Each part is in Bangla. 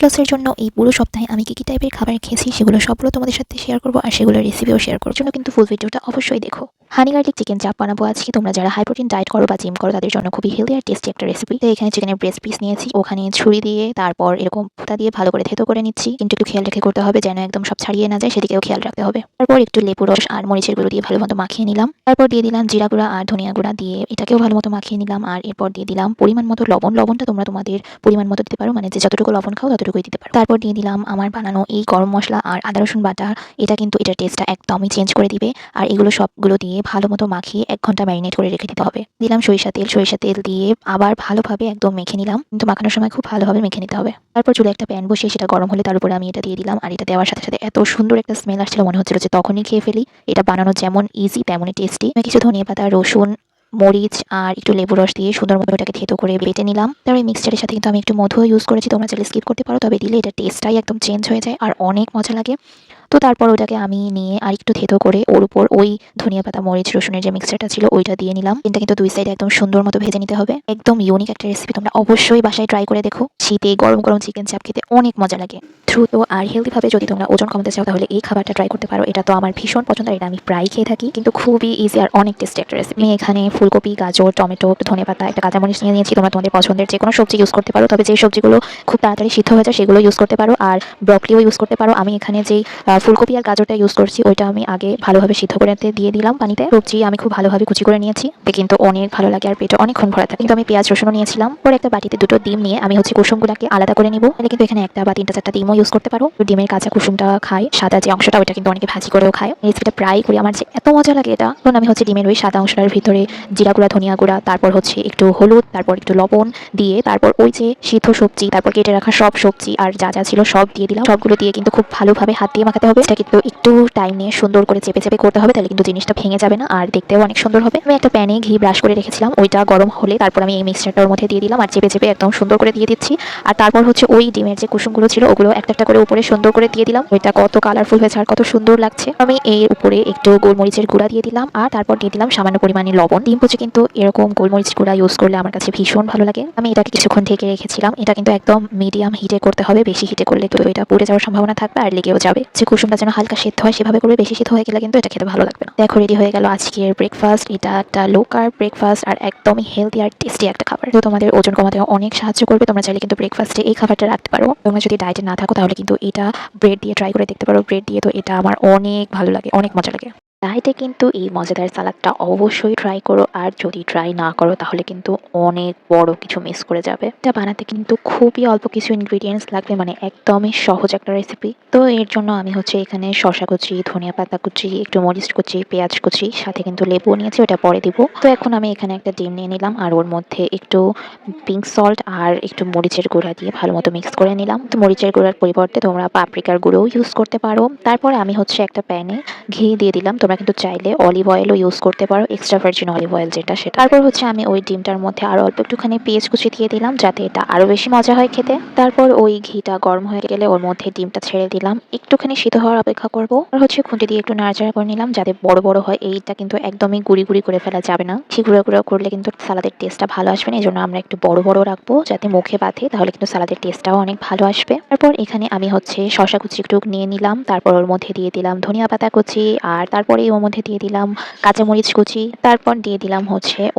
লসের জন্য এই পুরো সপ্তাহে আমি কি টাইপের খাবার খেয়েছি সেগুলো সবগুলো তোমাদের সাথে শেয়ার করবো, আর সেগুলোর রেসিপিও শেয়ার করার জন্য কিন্তু ফুল ভিডিওটা অবশ্যই দেখো। হানি গার্লিক চিকেন চাপ বানাবো আজকে। তোমরা যারা হাই প্রোটিন ডায়েট করো বা জিম করো তাদের জন্য খুবই হেলদি আর টেস্টি একটা রেসিপি। তো এখানে চিকেনের ব্রেস্ট পিস নিয়েছি, ওখানে ছুরি দিয়ে তারপর এরকম ফুটা দিয়ে ভালো করে থেতো করে নিচ্ছি, কিন্তু একটু খেয়াল রেখে করতে হবে যেন একদম সব ছাড়িয়ে না যায়, সেদিকেও খেয়াল রাখতে হবে। তারপর একটু লেবু রস আর মরিচের গুঁড়ো দিয়ে ভালো মতো মাখিয়ে নিলাম। তারপর দিয়ে দিলাম জিরা গুঁড়া আর ধনিয়া গুঁড়া দিয়ে এটাকেও ভালো মতো মাখিয়ে নিলাম। আর এরপর দিয়ে দিলাম পরিমাণ মতো লবণ। লবণটা তোমরা তোমাদের পরিমাণ মতো দিতে পারো, মানে যে যতটুকু লবণ খাও ততটুকুই দিতে পারো। তারপর দিয়ে দিলাম আমার বানানো এই গরম মশলা আর আদা রসুন বাটা। এটা কিন্তু এটার টেস্টটা একদমই চেঞ্জ করে দিবে। আর এগুলো সবগুলো দিয়ে ভালো মতো মাখিয়ে 1 ঘন্টা ম্যারিনেট করে রেখে দিতে হবে। দিলাম সরিষা তেল দিয়ে আবার ভালোভাবে একদম মেখে নিলাম, কিন্তু মাখানোর সময় খুব ভালোভাবে মেখে নিতে হবে। তারপর চুলে একটা প্যান বসিয়ে সেটা গরম হলে তার উপরে আমি এটা দিয়ে দিলাম। আর এটা দেওয়ার সাথে সাথে এত সুন্দর একটা স্মেল আসছিল, মনে হচ্ছিল যে তখনই খেয়ে ফেলি। এটা বানানো যেমন ইজি তেমনই টেস্টি। কিছু ধনিয়া পাতা, রসুন, মরিচ আর একটু লেবু রস দিয়ে সুন্দর মতো এটাকে থেতো করে বেটে নিলাম। তারপর এই মিক্সচারের সাথে কিন্তু আমি একটু মধুও ইউজ করেছি, তোমরা চাইলে স্কিপ করতে পারো, তবে দিলে এটা টেস্টটাই একদম চেঞ্জ হয়ে যায় আর অনেক মজা লাগে। তো তারপর ওটাকে আমি নিয়ে আর একটু থেতো করে ওর উপর ওই ধনিয়া পাতা, মরিচ, রসুনের যে মিক্সচারটা ছিল ওইটা দিয়ে নিলাম। এটা কিন্তু দুই সাইডে একদম সুন্দর মতো ভেজে নিতে হবে। একদম ইউনিক একটা রেসিপি, তোমরা অবশ্যই বাসায় ট্রাই করে দেখো। শীতে গরম গরম চিকেন চাপ খেতে অনেক মজা লাগে। দ্রুত আর হেলদি ভাবে যদি তোমরা ওজন কমাতে চাও তাহলে এই খাবারটা ট্রাই করতে পারো। এটা তো আমার ভীষণ পছন্দ, এটা আমি প্রায় খেয়ে থাকি, কিন্তু খুবই ইজি আর অনেক টেস্টি একটা রেসিপি। আমি এখানে ফুলকপি, গাজর, টমেটো, ধনেপাতা, একটা কাঁচামরিচ নিয়ে নিয়েছি। তোমরা তোমাদের পছন্দের যে কোনো সবজি ইউজ করতে পারো, তবে যে সবজিগুলো খুব তাড়াতাড়ি সিদ্ধ হয়ে যায় সেগুলো ইউজ করতে পারো। আর ব্রকলিও ইউজ করতে পারো। আমি এখানে যেই ফুলকপি আর গাজরটা ইউজ করছি ওইটা আমি আগে ভালোভাবে সিদ্ধ করে দিয়ে দিলাম পানিতে। সবজি আমি খুব ভালোভাবে কুচি করে নিয়েছি, কিন্তু অনেক ভালো লাগে আর পেটে অনেকক্ষণ ভরা থাকে। কিন্তু আমি পেঁয়াজ রসুনও নিয়েছিলাম। পরে একটা বাটিতে দুটো ডিম নিয়ে আমি কুসুমগুলোকে আলাদা করে নিব। তাহলে কিন্তু এখানে একটা বা 3টা 4টা ডিমও ইউজ করতে পারো। ডিমের কাঁচা কুসুমটা খাই, সাদা যে অংশটা ওইটা কিন্তু অনেকে ভাজি করেও খায়। এই রেসিপিটা প্রায় করি, আমার যে এত মজা লাগে এটা। তখন আমি ডিমের ওই সাদা অংশটার ভিতরে জিরা গুঁড়া, ধনিয়া গুঁড়া, তারপর একটু হলুদ, তারপর একটু লবণ দিয়ে তারপর ওই যে সিদ্ধ সবজি, তারপর কেটে রাখা সব সবজি আর যা যা ছিল সব দিয়ে দিলাম। সবগুলো দিয়ে কিন্তু খুব ভালোভাবে হাত দিয়ে মাখাতে হবে। এটা কিন্তু একটু টাইম নিয়ে সুন্দর করে চেপে চেপে করতে হবে, তাহলে কিন্তু জিনিসটা ভেঙে যাবে না আর দেখতেও অনেক সুন্দর হবে। আমি একটা প্যানে ঘি ব্রাশ করে রেখেছিলাম, ওইটা গরম হলে তারপর আমি এই মিক্সচারটা ওর মধ্যে দিয়ে দিলাম আর চেপে চেপে একদম সুন্দর করে দিয়ে দিচ্ছি। আর তারপর ওই ডিমের যে কুসুমগুলো ছিল ওগুলো একটা একটা করে উপরে সুন্দর করে দিয়ে দিলাম। ওইটা কত কালারফুল হয়েছে আর কত সুন্দর লাগছে। আমি এর উপরে একটু গোলমরিচের গুঁড়া দিয়ে দিলাম আর তারপর দিয়ে দিলাম সামান্য পরিমাণে লবণ। ডিম কুচি কিন্তু এরকম গোলমরিচ গুঁড়া ইউজ করলে আমার কাছে ভীষণ ভালো লাগে। আমি এটাকে কিছুক্ষণ ঢেকে রেখেছিলাম। এটা কিন্তু একদম মিডিয়াম হিটে করতে হবে, বেশি হিটে করলে তো এটা পুড়ে যাওয়ার সম্ভাবনা থাকবে আর লেগেও যাবে। যে কুসুমটা যেন হালকা সেদ্ধ হয় সেভাবে করবে, বেশি সেদ্ধ হয়ে গেলে কিন্তু এটা খেতে ভালো লাগবে না। দেখো রেডি হয়ে গেল আজকের ব্রেকফাস্ট। এটা একটা লো কার্ব ব্রেকফাস্ট আর একদমই হেলদি আর টেস্টি একটা খাবার। তো তোমাদের ওজন কমাতে অনেক সাহায্য করবে। তোমরা চাইলে কিন্তু ব্রেকফাস্টে এই খাবারটা রাখতে পারো। তোমরা যদি ডায়েটে না থাকো তাহলে কিন্তু এটা ব্রেড দিয়ে ট্রাই করে দেখতে পারো। ব্রেড দিয়ে তো এটা আমার অনেক ভালো লাগে, অনেক মজা লাগে। ডায়েটে কিন্তু এই মজাদার সালাদটা অবশ্যই ট্রাই করো, আর যদি ট্রাই না করো তাহলে কিন্তু অনেক বড় কিছু মিস করে যাবে। এটা বানাতে কিন্তু খুবই অল্প কিছু ইনগ্রিডিয়েন্টস লাগবে, মানে একদমই সহজ একটা রেসিপি। তো এর জন্য আমি এখানে শসা কুচি, ধনিয়া পাতা কুচি, একটু মরিচ কুচি, পেঁয়াজ কুচি, সাথে কিন্তু লেবু নিয়েছি, ওটা পরে দিব। তো এখন আমি এখানে একটা ডিম নিয়ে নিলাম আর ওর মধ্যে একটু পিঙ্ক সল্ট আর একটু মরিচের গুঁড়া দিয়ে ভালো মতো মিক্স করে নিলাম। তো মরিচের গুঁড়ার পরিবর্তে তোমরা পাপরিকার গুঁড়োও ইউজ করতে পারো। তারপরে আমি একটা প্যানে ঘি দিয়ে দিলাম। তোমরা কিন্তু চাইলে অলিভ অয়েলও ইউজ করতে পারো, এক্সট্রা ভার্জিন অলিভ অয়েল যেটা সেটা। তারপর আমি ওই ডিমটার মধ্যে আরো অল্প একটুখানি পেঁয়াজ কুচি দিয়ে দিলাম যাতে এটা আরো বেশি মজা হয় খেতে। তারপর ওই ঘিটা গরম হয়ে গেলে ওর মধ্যে ডিমটা ছেড়ে দিলাম, একটুখানি সিদ্ধ হওয়ার অপেক্ষা করব। আর খুন্তি দিয়ে একটু নাড়াচাড়া করে নিলাম যাতে বড় বড় হয়। এইটা কিন্তু একদমই গুঁড়ি গুঁড়ি করে ফেলা যাবে না, ঠিক গুঁড়ো গুঁড়ো করলে কিন্তু সালাদের টেস্টটা ভালো আসবে না। এই জন্য আমরা একটু বড় বড় রাখবো যাতে মুখে বাঁধে, তাহলে কিন্তু সালাদের টেস্টটাও অনেক ভালো আসবে। তারপর এখানে আমি শসা কুচি একটু নিয়ে নিলাম, তারপর ওর মধ্যে দিয়ে দিলাম ধনিয়া পাতা কুচি, আর তারপরে ওর মধ্যে দিয়ে দিলাম কাঁচামরিচ কুচি, তারপর দিয়ে দিলাম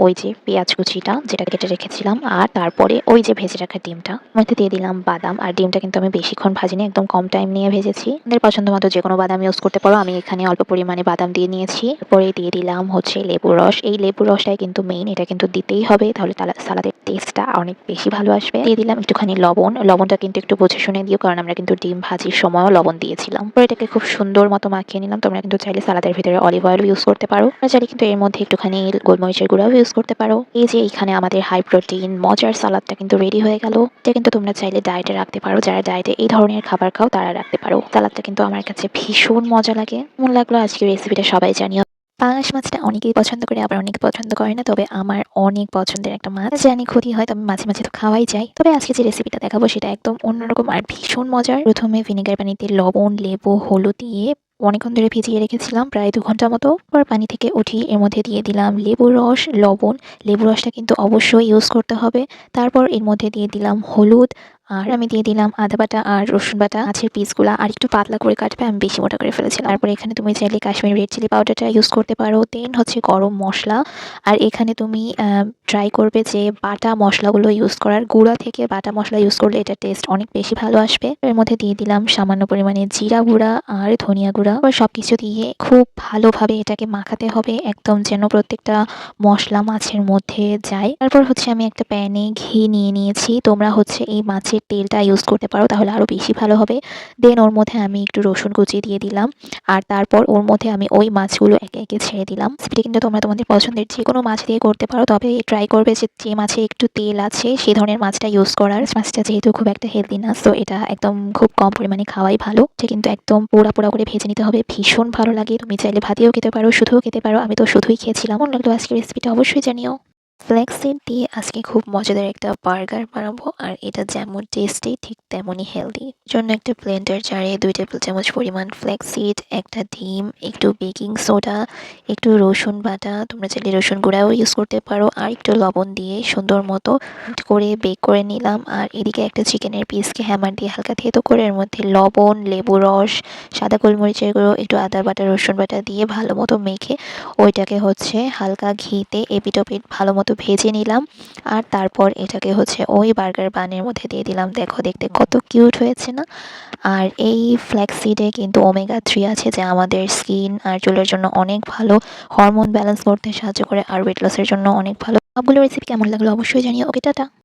ওই যে পেঁয়াজ কুচিটা যেটা কেটে রেখেছিলাম, আর তারপরে ওই যে ভেজে রাখা ডিমটা মধ্যে দিয়ে দিলাম বাদাম। আর ডিমটা কিন্তু আমি বেশিক্ষণ ভাজিনি, একদম কম টাইম নিয়ে ভেজেছি। আপনাদের পছন্দ মতো যে কোনো বাদাম ইউজ করতে পারো। আমি এখানে অল্প পরিমাণে বাদাম দিয়ে নিয়েছি। তারপরে দিয়ে দিলাম লেবু রস। এই লেবু রসটাই কিন্তু মেইন, এটা কিন্তু দিতেই হবে, তাহলে সালাদের টেস্টটা অনেক বেশি ভালো আসবে। দিয়ে দিলাম একটুখানি লবণ। লবণটা কিন্তু একটু বুঝে শুনে দিও, কারণ আমরা কিন্তু ডিম ভাজির সময়ও লবণ দিয়েছিলাম। তো এটাকে খুব সুন্দর মতো মাখিয়ে নিলাম। তোমরা কিন্তু চাইলে সালাদের ভিতরে অলিভ অয়েল ইউজ করতে পারো, চাইলে কিন্তু এর মধ্যে একটুখানি গোলমরিচের গুঁড়াও ইউজ করতে পারো। এই যে এখানে আমাদের হাই প্রোটিন মজার সালাদটা কিন্তু রেডি হয়ে গেল। এটা কিন্তু তোমরা চাইলে ডায়েটে রাখতে পারো, যারা ডায়েটে এই ধরনের খাবার খাও তারা রাখতে পারো। সালাদটা কিন্তু আমার কাছে ভীষণ মজা লাগে। মনে লাগলো আজকের রেসিপিটা সবাই জানিও। পাঙাশ মাছটা অনেকেই পছন্দ করে, আবার অনেকে পছন্দ করে না, তবে আমার অনেক পছন্দের একটা মাছ। জানি ক্ষতি হয়, তবে মাঝে মাঝে তো খাওয়াই যায়। তবে আজকে যে রেসিপিটা দেখাবো সেটা একদম অন্যরকম আর ভীষণ মজার। প্রথমে ভিনেগার পানিতে লবণ, লেবু, হলুদ দিয়ে অনেকক্ষণ ধরে ভিজিয়ে রেখেছিলাম, প্রায় 2 ঘন্টা মতো। পর পানি থেকে উঠিয়ে এর মধ্যে দিয়ে দিলাম লেবুর রস, লবণ। লেবু রসটা কিন্তু অবশ্যই ইউজ করতে হবে। তারপর এর মধ্যে দিয়ে দিলাম হলুদ আর আমি দিয়ে দিলাম আদা বাটা আর রসুন বাটা। মাছের পিসগুলা আর একটু পাতলা করে কাটবে, আমি বেশি মোটা করে ফেলেছিলাম। তারপরে এখানে তুমি চাইলে কাশ্মীরি রেড চিলি পাউডারটা ইউজ করতে পারো। দেন হচ্ছে গরম মসলা। আর এখানে তুমি ট্রাই করবে যে বাটা মশলাগুলো ইউজ করার, গুঁড়া থেকে বাটা মশলা ইউজ করলে এটা টেস্ট অনেক বেশি ভালো আসবে। এর মধ্যে দিয়ে দিলাম সামান্য পরিমাণে জিরা গুঁড়া আর ধনিয়া গুঁড়া। সবকিছু দিয়ে খুব ভালোভাবে এটাকে মাখাতে হবে, একদম যেন প্রত্যেকটা মশলা মাছের মধ্যে যায়। তারপর হচ্ছে আমি একটা প্যানে ঘি নিয়ে নিয়েছি। তোমরা হচ্ছে এই মাছের তেলটা ইউজ করতে পারো, তাহলে আরো বেশি ভালো হবে। দেন ওর মধ্যে আমি একটু রসুন কুচি দিয়ে দিলাম। আর তারপর ওর মধ্যে আমি ওই মাছগুলো একে একে ছেড়ে দিলাম। রেসিপিটা কিন্তু তোমরা তোমাদের পছন্দের যেকোনো মাছ দিয়ে করতে পারো, তবে ট্রাই করবে যে মাছে একটু তেল আছে সেই ধরনের মাছটা ইউজ করার। মাছটা যেহেতু খুব একটা হেলদি না, সো এটা একদম খুব কম পরিমাণে খাওয়াই ভালো। এটা কিন্তু একদম পোড়া পোড়া করে ভেজে নিতে হবে, ভীষণ ভালো লাগে। তুমি চাইলে ভাতেও খেতে পারো, শুধুও খেতে পারো। আমি তো শুধুই খেয়েছিলাম। কেমন লাগলো আজকের রেসিপিটা অবশ্যই জানিও। ফ্ল্যাক্সিড দিয়ে আজকে খুব মজাদার একটা বার্গার বানাবো, আর এটা যেমন টেস্টি ঠিক তেমনই হেলদি। জন্য একটা ব্লেন্ডার জারে 2 টেবিল চামচ পরিমাণ ফ্ল্যাক্সিড, একটা ডিম, একটু বেকিং সোডা, একটু রসুন বাটা, তোমরা চাইলে রসুন গুঁড়াও ইউজ করতে পারো, আর একটু লবণ দিয়ে সুন্দর মতো করে বেক করে নিলাম। আর এদিকে একটা চিকেনের পিসকে হ্যামার দিয়ে হালকা থেতো করে এর মধ্যে লবণ, লেবু রস, সাদা গোলমরিচের গুঁড়ো, একটু আদা বাটা, রসুন বাটা দিয়ে ভালো মতো মেখে ওইটাকে হচ্ছে হালকা ঘিতে এপিট ওপিট ভালো মতো ভেজে নিলাম। আর তারপর এটাকে হচ্ছে ওই বার্গার বানের মধ্যে দিয়ে দিলাম। দেখো দেখতে কত কিউট হয়েছে না? আর এই ফ্ল্যাক্সিডে কিন্তু ওমেগা 3 আছে, যা আমাদের স্কিন আর চুলের জন্য অনেক ভালো, হরমোন ব্যালেন্স করতে সাহায্য করে, আর ওয়েট লসের জন্য অনেক ভালো। সবগুলো রেসিপি কেমন লাগলো অবশ্যই জানিও। ওকে, টাটা।